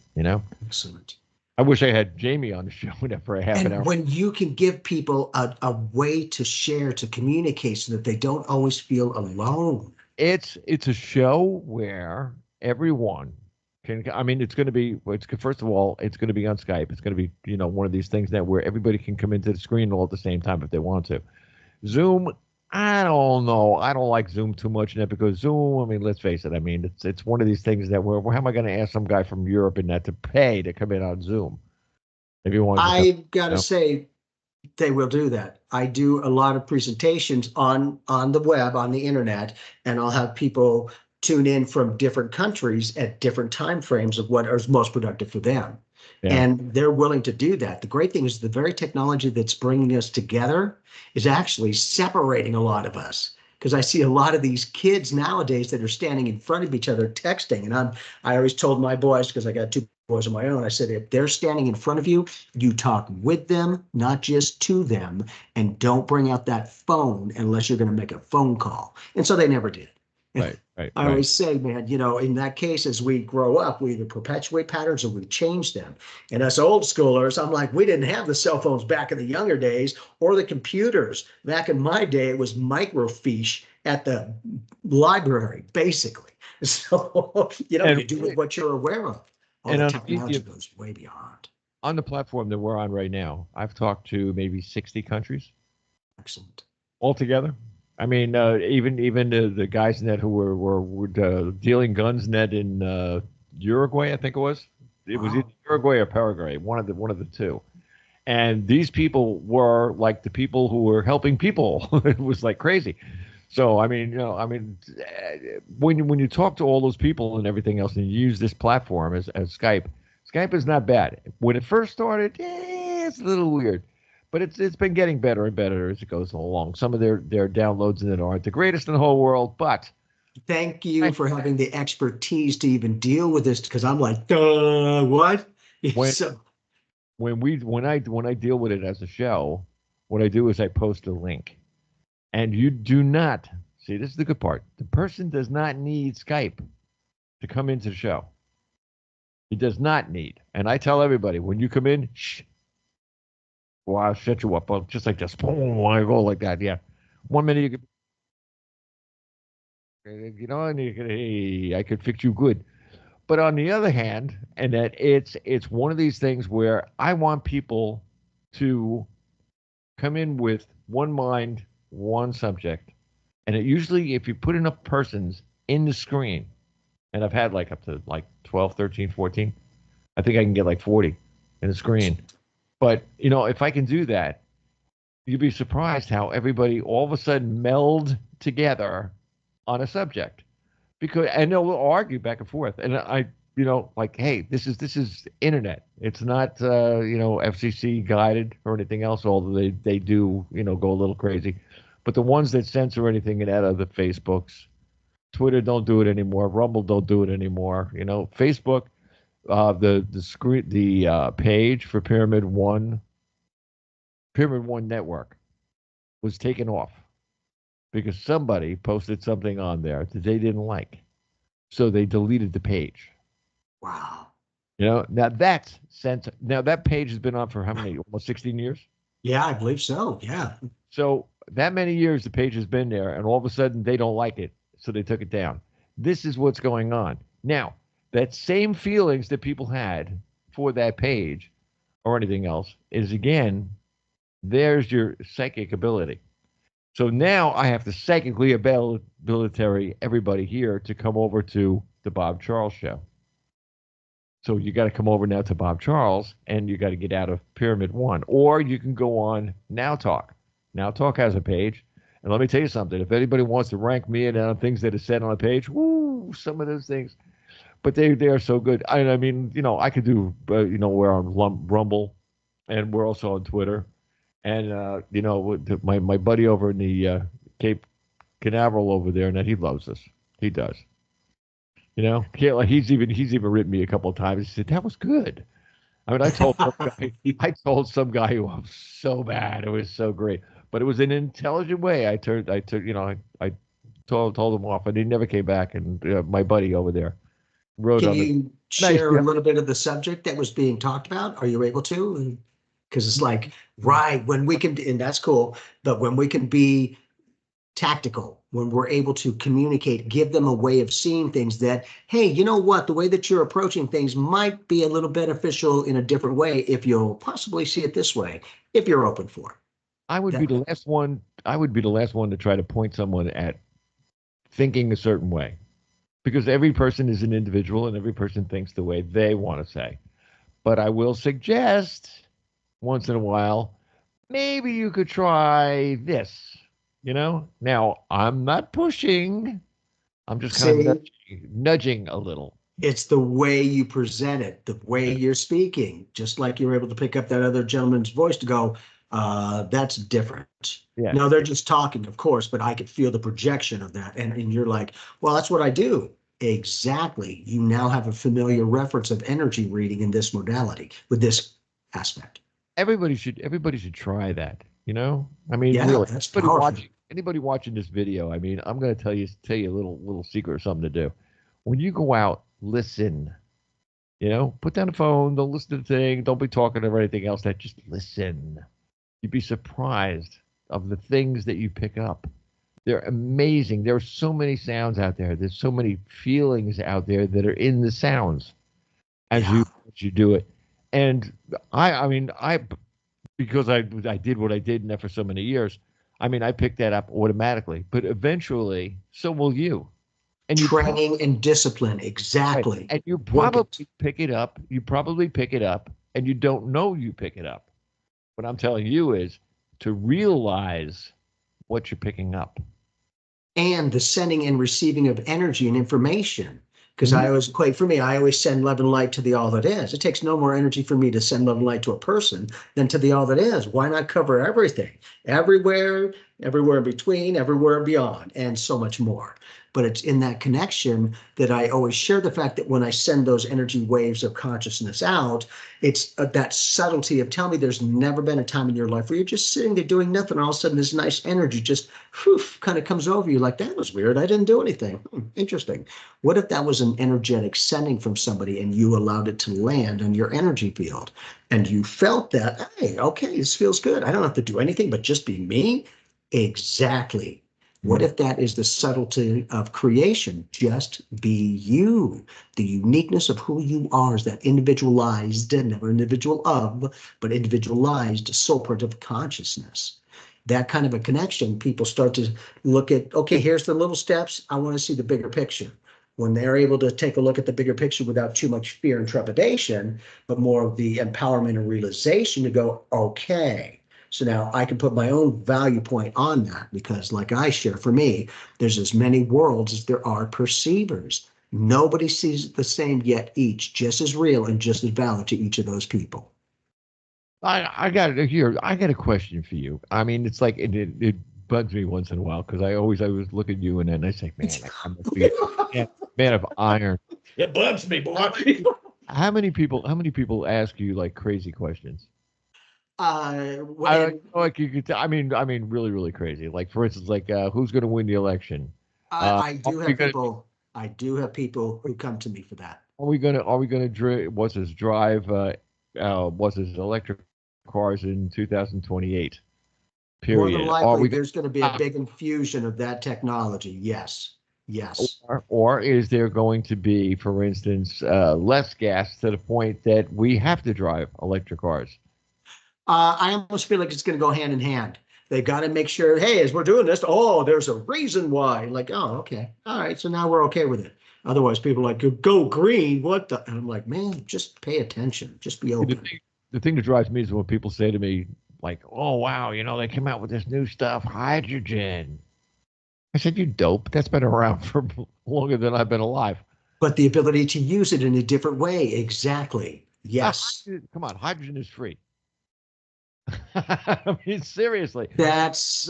Excellent. I wish I had Jamie on the show for a half an hour. And when you can give people a way to share, to communicate so that they don't always feel alone. It's a show where everyone can, I mean, it's going to be, first of all, it's going to be on Skype. It's going to be, one of these things that where everybody can come into the screen all at the same time if they want to. Zoom, I don't know. I don't like Zoom too much now because Zoom, I mean, let's face it. I mean, it's one of these things that where how am I going to ask some guy from Europe and that to pay to come in on Zoom? If you want, I've got to say, they will do that. I do a lot of presentations on the web, on the internet, and I'll have people tune in from different countries at different time frames of what is most productive for them. Yeah. And they're willing to do that. The great thing is the very technology that's bringing us together is actually separating a lot of us. Because I see a lot of these kids nowadays that are standing in front of each other texting. And I always told my boys, because I got 2 boys of my own, I said, if they're standing in front of you, you talk with them, not just to them, and don't bring out that phone unless you're going to make a phone call. And so they never did. Right. I always say, man, in that case, as we grow up, we either perpetuate patterns or we change them. And us old schoolers, I'm like, we didn't have the cell phones back in the younger days or the computers. Back in my day, it was microfiche at the library, basically. So, you do with what you're aware of. All the technology goes way beyond. On the platform that we're on right now, I've talked to maybe 60 countries. Excellent. Altogether. I mean, even the guys in that who were dealing guns net in Uruguay, I think it was. It was either Uruguay or Paraguay, one of the two. And these people were like the people who were helping people. It was like crazy. So I mean, when you talk to all those people and everything else, and you use this platform as Skype, Skype is not bad. When it first started, it's a little weird. But it's been getting better and better as it goes along. Some of their downloads in it aren't the greatest in the whole world, but thank you for having the expertise to even deal with this, because I'm like, what? When I deal with it as a show, what I do is I post a link, and you do not see. This is the good part. The person does not need Skype to come into the show. He does not need. And I tell everybody when you come in, shh. Well, I'll shut you up. Just like this. Boom, I go like that. Yeah. 1 minute you could, and you could, hey, I could fix you good. But on the other hand, and that it's one of these things where I want people to come in with one mind, one subject. And it usually, if you put enough persons in the screen, and I've had like up to like 12, 13, 14, I think I can get like 40 in the screen. But, if I can do that, you'd be surprised how everybody all of a sudden meld together on a subject and they'll argue back and forth. And like, hey, this is internet. It's not, FCC guided or anything else, although they do, go a little crazy. But the ones that censor anything out of the Facebooks, Twitter don't do it anymore. Rumble don't do it anymore. Facebook, the screen, the page for Pyramid One Network was taken off because somebody posted something on there that they didn't like. So they deleted the page. Wow. Now that page has been on for how many? Almost 16 years? Yeah, I believe so. Yeah. So that many years the page has been there, and all of a sudden they don't like it, so they took it down. This is what's going on. Now, that same feelings that people had for that page or anything else is, again, there's your psychic ability. So now I have to psychically ability everybody here to come over to the Bob Charles show. So you got to come over now to Bob Charles, and you got to get out of Pyramid One, or you can go on Now Talk. Now Talk has a page, and let me tell you something. If anybody wants to rank me in on things that are said on a page, woo, some of those things, but they are so good. I mean, I could do, we're on Rumble, and we're also on Twitter, and my buddy over in the Cape Canaveral over there, and he loves us. He does. He's even written me a couple of times. He said that was good. I mean, I told some guy who was so bad. It was so great, but it was in an intelligent way. I took, I told him off, and he never came back. And my buddy over there wrote Can on you share a little bit of the subject that was being talked about? Are you able to? Because it's like, right, when we can, and that's cool, but when we can be tactical, when we're able to communicate, give them a way of seeing things that, hey, you know what, the way that you're approaching things might be a little beneficial in a different way if you'll possibly see it this way, if you're open for it. I would be the last one. I would be the last one to try to point someone at thinking a certain way, because every person is an individual and every person thinks the way they want to say. But I will suggest once in a while, maybe you could try this. Now I'm not pushing. I'm just kind of nudging a little. It's the way you present it, the way you're speaking, just like you're able to pick up that other gentleman's voice to go, that's different. Yeah. No, they're just talking, of course, but I could feel the projection of that. And you're like, well, that's what I do. Exactly. You now have a familiar reference of energy reading in this modality with this aspect. Everybody should try that. I mean, yeah, really, that's anybody watching this video, I mean, I'm going to tell you a little secret or something to do. When you go out, listen. Put down the phone. Don't listen to the thing. Don't be talking or anything else. Just listen. You'd be surprised of the things that you pick up. They're amazing. There are so many sounds out there. There's so many feelings out there that are in the sounds as you do it. And because I did what I did in there for so many years, I mean, I picked that up automatically. But eventually, so will you. And training and discipline, exactly. Right. And you probably pick it up. You probably pick it up, and you don't know you pick it up. What I'm telling you is to realize what you're picking up. And the sending and receiving of energy and information. Because I always send love and light to the all that is. It takes no more energy for me to send love and light to a person than to the all that is. Why not cover everything? Everywhere in between, everywhere beyond, and so much more. but it's in that connection that I always share the fact that when I send those energy waves of consciousness out, it's that subtlety of, tell me there's never been a time in your life where you're just sitting there doing nothing, and all of a sudden this nice energy just kind of comes over you like, that was weird, I didn't do anything. Interesting. What if that was an energetic sending from somebody and you allowed it to land on your energy field and you felt that, hey, okay, this feels good, I don't have to do anything but just be me? Exactly. What if that is the subtlety of creation? Just be you. The uniqueness of who you are is that individualized, never individual of, but individualized soul print of consciousness. That kind of a connection, people start to look at, okay, here's the little steps. I want to see the bigger picture. When they're able to take a look at the bigger picture without too much fear and trepidation, but more of the empowerment and realization to go, okay, so now I can put my own value point on that, because like I share, for me, there's as many worlds as there are perceivers. Nobody sees it the same, yet each just as real and just as valid to each of those people. I got it here. I got a question for you. I mean, it's like it bugs me once in a while because I always look at you and I say, man, I must be a man of iron. It bugs me, boy. How many people ask you like crazy questions? Like you could. I mean, really, really crazy. Like for instance, like who's going to win the election? I do have people. I do have people who come to me for that. Are we gonna drive? What's this electric cars in 2028? Period. More than likely, there's going to be a big infusion of that technology. Yes. Yes. Or is there going to be, for instance, less gas to the point that we have to drive electric cars? I almost feel like it's going to go hand in hand. They got to make sure, hey, as we're doing this, there's a reason why. Like, oh, okay. All right. So now we're okay with it. Otherwise, people are like, go green. What the? And I'm like, man, just pay attention. Just be open. The thing that drives me is when people say to me, like, oh, wow, they came out with this new stuff, hydrogen. I said, you dope. That's been around for longer than I've been alive. But the ability to use it in a different way. Exactly. Yes. Come on. Hydrogen is free. I mean, seriously. That's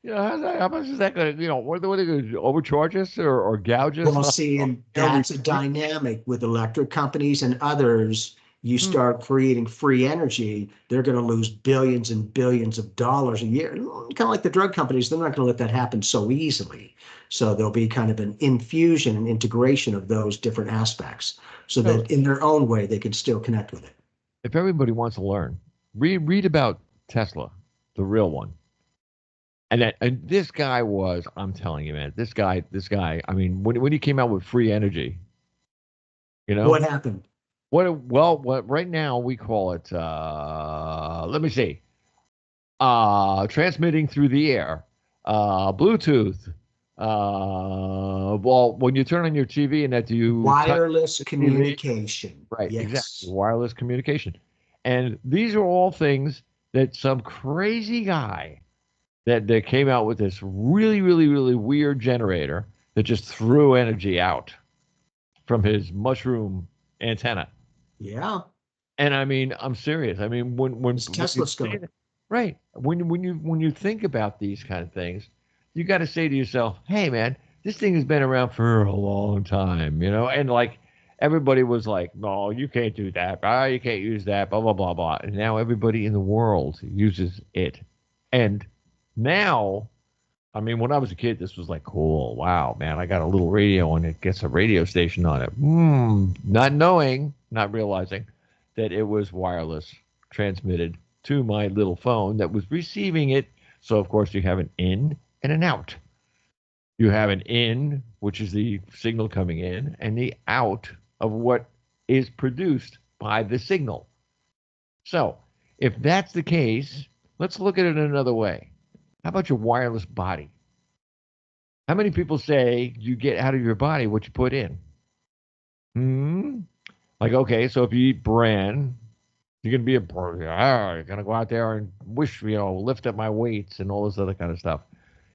how much is that going to? What are they going to overcharge us or gouge us? Well, see, and that's a dynamic with electric companies and others. You start creating free energy, they're going to lose billions and billions of dollars a year. Kind of like the drug companies, they're not going to let that happen so easily. So there'll be kind of an infusion and integration of those different aspects, so that in their own way they can still connect with it. If everybody wants to learn, read about Tesla, the real one. And this guy was, I'm telling you, man, this guy, I mean, when he came out with free energy, what happened? What right now we call it, let me see, transmitting through the air, Bluetooth, when you turn on your TV and that you wireless communication. Right, yes. Exactly, wireless communication. And these are all things that some crazy guy that came out with this really, really, really weird generator that just threw energy out from his mushroom antenna. Yeah. And I mean, I'm serious. I mean, when Tesla stuff. Right. When you think about these kind of things, you got to say to yourself, hey man, this thing has been around for a long time, and like everybody was like, no, you can't do that. You can't use that, blah, blah, blah, blah. And now everybody in the world uses it. And now, I mean, when I was a kid, this was like, cool. Wow, man, I got a little radio and it gets a radio station on it. Not realizing that it was wireless transmitted to my little phone that was receiving it. So, of course, you have an in and an out. You have an in, which is the signal coming in, and the out of what is produced by the signal. So, if that's the case, let's look at it another way. How about your wireless body? How many people say you get out of your body what you put in? Like, okay, so if you eat bran, you're going to be you're going to go out there and wish, lift up my weights and all this other kind of stuff.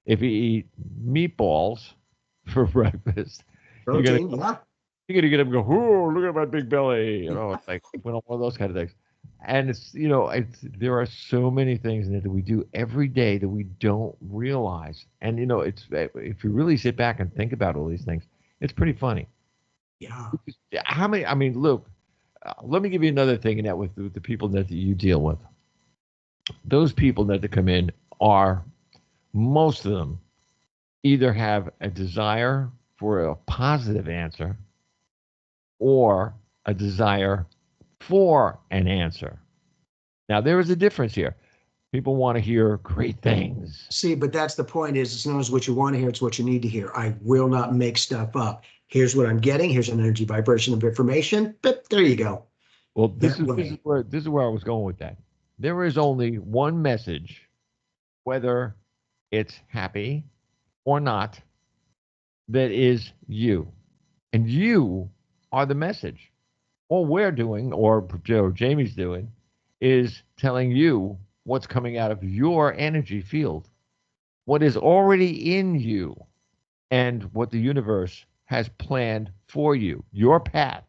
If you eat meatballs for breakfast, protein, you're going to get up and go, oh, look at my big belly. It's like one of those kind of things. And there are so many things in it that we do every day that we don't realize. And it's if you really sit back and think about all these things, it's pretty funny. Yeah. How many? I mean, Luke, let me give you another thing in that with the people that you deal with. Those people that come in are most of them either have a desire for a positive answer or a desire for an answer. Now, there is a difference here. People want to hear great things. See, but that's the point is it's not as what you want to hear, it's what you need to hear. I will not make stuff up. Here's what I'm getting. Here's an energy vibration of information. But there you go. Well, this is where I was going with that. There is only one message, whether it's happy or not, that is you. And you are the message. All we're doing, or Jamie's doing, is telling you what's coming out of your energy field, what is already in you, and what the universe has planned for you, your path.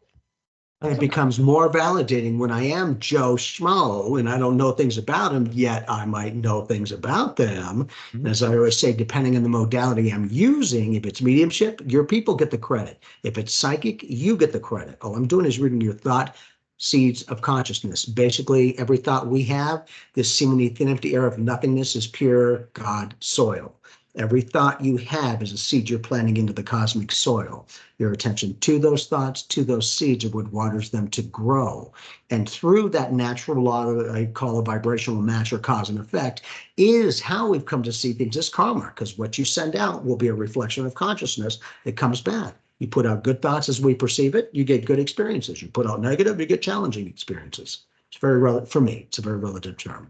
And it becomes more validating when I am Joe Schmo and I don't know things about them, yet I might know things about them. And as I always say, depending on the modality I'm using, if it's mediumship, your people get the credit. If it's psychic, you get the credit. All I'm doing is reading your thought seeds of consciousness. Basically, every thought we have, this seemingly thin, empty air of nothingness is pure God soil. Every thought you have is a seed you're planting into the cosmic soil. Your attention to those thoughts, to those seeds, are what waters them to grow. And through that natural law that I call a vibrational match or cause and effect is how we've come to see things as karma, because what you send out will be a reflection of consciousness that comes back. You put out good thoughts as we perceive it, you get good experiences. You put out negative, you get challenging experiences. It's very relevant for me. It's a very relative term.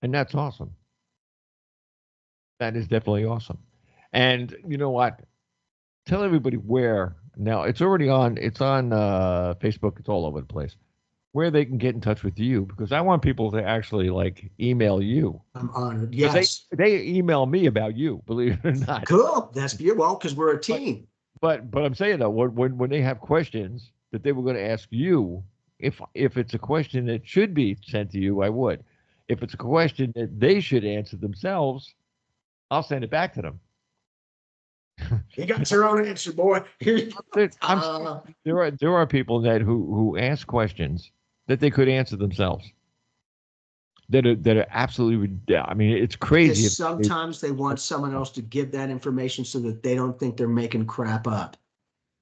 And that's awesome. That is definitely awesome. And you know what? Tell everybody where. Now it's already on. It's on Facebook. It's all over the place. Where they can get in touch with you, because I want people to actually email you. I'm honored. Yes. They email me about you. Believe it or not. Cool. That's beautiful because we're a team. But I'm saying though, when they have questions that they were going to ask you, if it's a question that should be sent to you, I would. If it's a question that they should answer themselves, I'll send it back to them. You got your own answer, boy. There are people that who ask questions that they could answer themselves. That are absolutely. I mean, it's crazy. Sometimes they want someone else to give that information so that they don't think they're making crap up.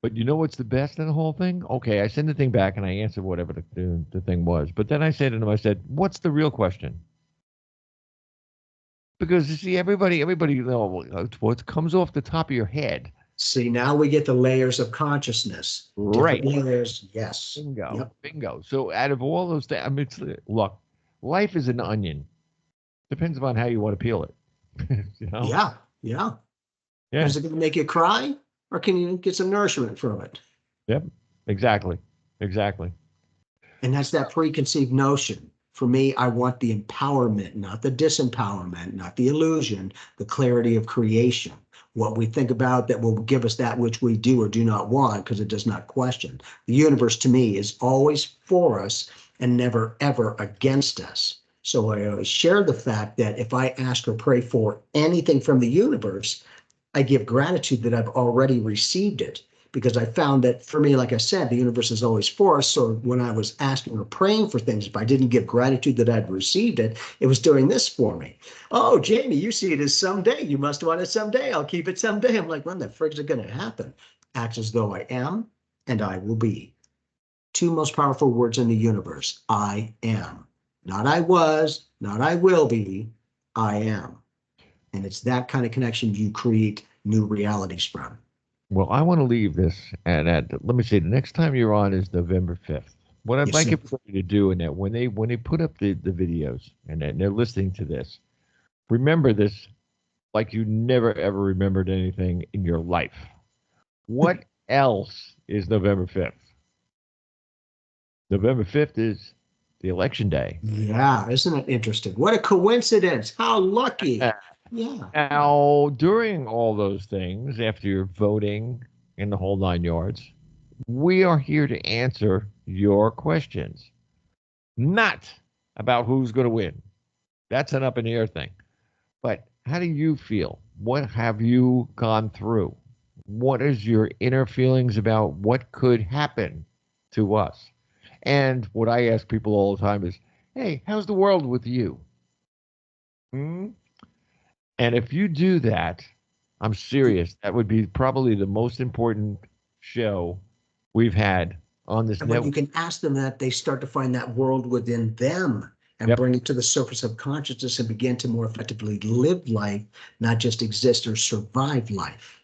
But you know what's the best in the whole thing? Okay, I send the thing back and I answer whatever the thing was. But then I said to them, I said, "What's the real question?" Because you see, everybody, what comes off the top of your head. See, now we get the layers of consciousness. Right. Different layers, yes. Bingo. Yep. Bingo. So out of all those things, I mean, look, life is an onion. Depends upon how you want to peel it. Yeah. Is it going to make you cry, or can you get some nourishment from it? Yep. Exactly. And that's that preconceived notion. For me, I want the empowerment, not the disempowerment, not the illusion, the clarity of creation. What we think about that will give us that which we do or do not want, because it does not question. The universe, to me, is always for us and never, ever against us. So I always share the fact that if I ask or pray for anything from the universe, I give gratitude that I've already received it. Because I found that for me, like I said, the universe is always for us. So when I was asking or praying for things, if I didn't give gratitude that I'd received it, it was doing this for me. Oh, Jamie, you see it as someday. You must want it someday. I'll keep it someday. I'm like, when the frick's it going to happen? Act as though I am and I will be. Two most powerful words in the universe. I am. Not I was, not I will be. I am. And it's that kind of connection you create new realities from. Well, I want to leave this let me say, the next time you're on is November 5th. What I'd like everybody to do, and that when they put up the videos and they're listening to this, remember this like you never ever remembered anything in your life. What else is November 5th? November 5th is the election day. Yeah, isn't it interesting? What a coincidence. How lucky. Yeah. Now, during all those things, after you're voting in the whole 9 yards, we are here to answer your questions. not about who's going to win. That's an up in the air thing. But how do you feel? What have you gone through? What is your inner feelings about what could happen to us? And what I ask people all the time is, hey, how's the world with you? Hmm? And if you do that, I'm serious, that would be probably the most important show we've had on this And when you network. can ask them that, they start to find that world within them and Yep. bring it to the surface of consciousness and begin to more effectively live life, not just exist or survive life.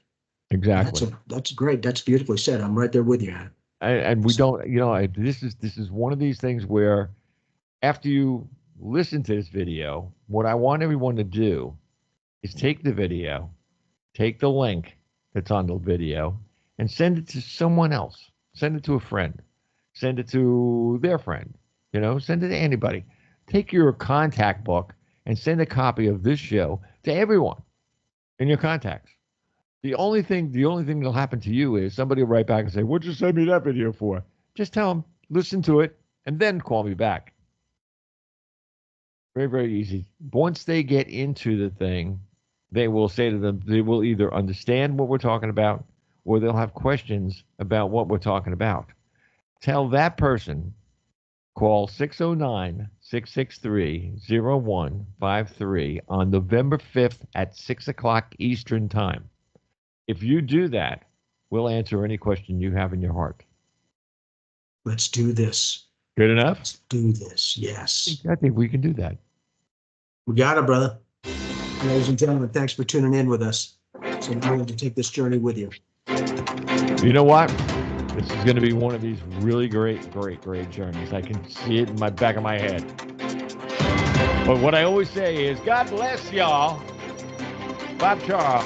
Exactly. That's great. That's beautifully said. I'm right there with you. And we don't, this is one of these things where after you listen to this video, what I want everyone to do is take the video, take the link that's on the video, and send it to someone else. Send it to a friend. Send it to their friend. Send it to anybody. Take your contact book and send a copy of this show to everyone in your contacts. The only thing that'll happen to you is somebody will write back and say, "What'd you send me that video for?" Just tell them, listen to it, and then call me back. Very, very easy. Once they get into the thing, they will say to them, they will either understand what we're talking about or they'll have questions about what we're talking about. Tell that person, call 609-663-0153 on November 5th at 6 o'clock Eastern Time. If you do that, we'll answer any question you have in your heart. Let's do this. Good enough? Let's do this. Yes. I think we can do that. We got it, brother. Ladies and gentlemen, thanks for tuning in with us. So I'm willing to take this journey with you. You know what? This is going to be one of these really great, great, great journeys. I can see it in my back of my head. But what I always say is, God bless y'all. Bob Charles.